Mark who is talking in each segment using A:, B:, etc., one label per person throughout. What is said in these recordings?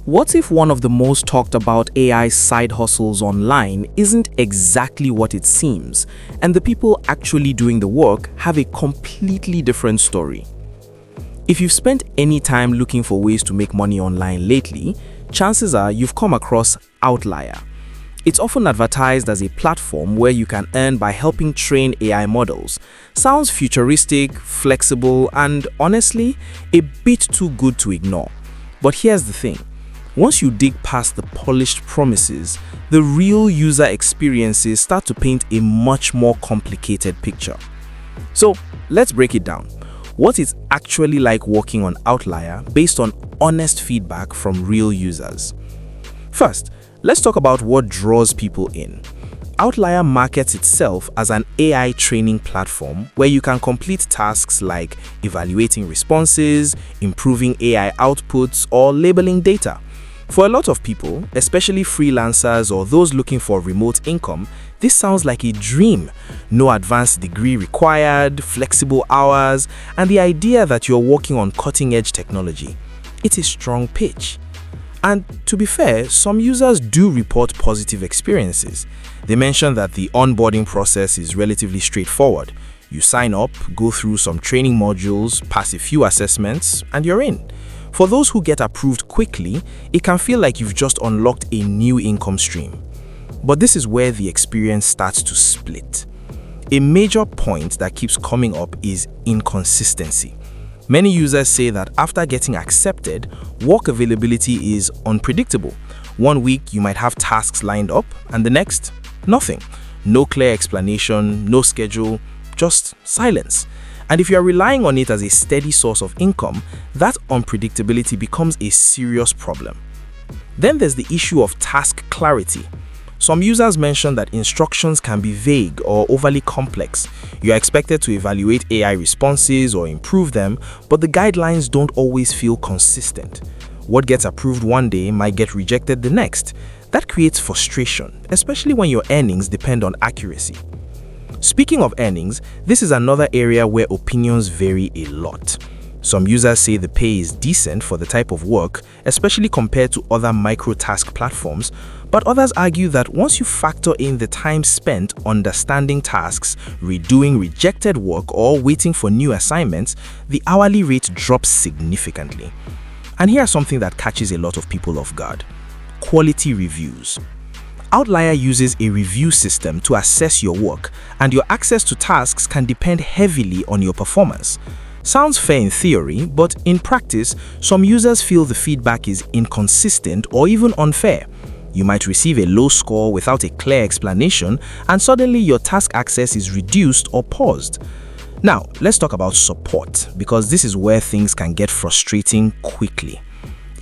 A: What if one of the most talked about AI side hustles online isn't exactly what it seems, and the people actually doing the work have a completely different story? If you've spent any time looking for ways to make money online lately, chances are you've come across Outlier. It's often advertised as a platform where you can earn by helping train AI models. Sounds futuristic, flexible, and honestly, a bit too good to ignore. But here's the thing. Once you dig past the polished promises, the real user experiences start to paint a much more complicated picture. So, let's break it down. What it's actually like working on Outlier based on honest feedback from real users. First, let's talk about what draws people in. Outlier markets itself as an AI training platform where you can complete tasks like evaluating responses, improving AI outputs, or labeling data. For a lot of people, especially freelancers or those looking for remote income, this sounds like a dream. No advanced degree required, flexible hours, and the idea that you're working on cutting-edge technology. It's a strong pitch. And to be fair, some users do report positive experiences. They mention that the onboarding process is relatively straightforward. You sign up, go through some training modules, pass a few assessments, and you're in. For those who get approved quickly, it can feel like you've just unlocked a new income stream. But this is where the experience starts to split. A major point that keeps coming up is inconsistency. Many users say that after getting accepted, work availability is unpredictable. One week you might have tasks lined up, and the next, nothing. No clear explanation, no schedule, just silence. And if you are relying on it as a steady source of income, that unpredictability becomes a serious problem. Then there's the issue of task clarity. Some users mention that instructions can be vague or overly complex. You are expected to evaluate AI responses or improve them, but the guidelines don't always feel consistent. What gets approved one day might get rejected the next. That creates frustration, especially when your earnings depend on accuracy. Speaking of earnings, this is another area where opinions vary a lot. Some users say the pay is decent for the type of work, especially compared to other microtask platforms, but others argue that once you factor in the time spent understanding tasks, redoing rejected work, or waiting for new assignments, the hourly rate drops significantly. And here's something that catches a lot of people off guard: quality reviews. Outlier uses a review system to assess your work, and your access to tasks can depend heavily on your performance. Sounds fair in theory, but in practice, some users feel the feedback is inconsistent or even unfair. You might receive a low score without a clear explanation, and suddenly your task access is reduced or paused. Now, let's talk about support, because this is where things can get frustrating quickly.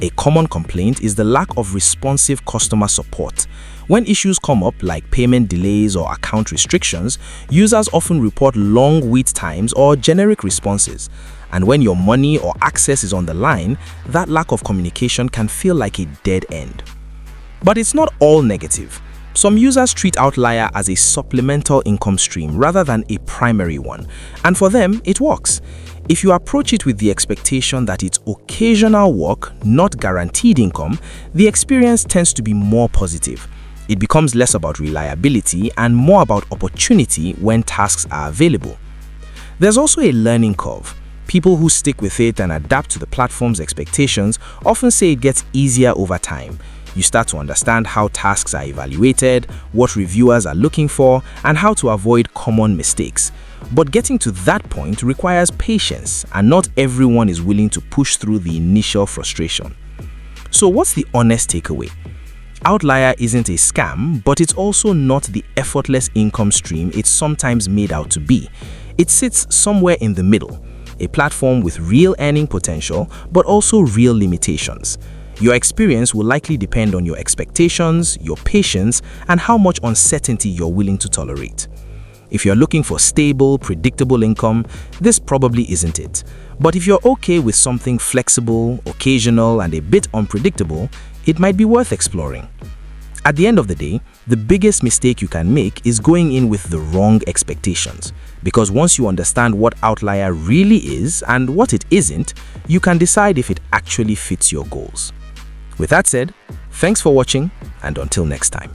A: A common complaint is the lack of responsive customer support. When issues come up like payment delays or account restrictions, users often report long wait times or generic responses. And when your money or access is on the line, that lack of communication can feel like a dead end. But it's not all negative. Some users treat Outlier as a supplemental income stream rather than a primary one, and for them, it works. If you approach it with the expectation that it's occasional work, not guaranteed income, the experience tends to be more positive. It becomes less about reliability and more about opportunity when tasks are available. There's also a learning curve. People who stick with it and adapt to the platform's expectations often say it gets easier over time. You start to understand how tasks are evaluated, what reviewers are looking for, and how to avoid common mistakes. But getting to that point requires patience, and not everyone is willing to push through the initial frustration. So what's the honest takeaway? Outlier isn't a scam, but it's also not the effortless income stream it's sometimes made out to be. It sits somewhere in the middle, a platform with real earning potential, but also real limitations. Your experience will likely depend on your expectations, your patience, and how much uncertainty you're willing to tolerate. If you're looking for stable, predictable income, this probably isn't it. But if you're okay with something flexible, occasional, and a bit unpredictable, it might be worth exploring. At the end of the day, the biggest mistake you can make is going in with the wrong expectations. Because once you understand what Outlier really is and what it isn't, you can decide if it actually fits your goals. With that said, thanks for watching, and until next time.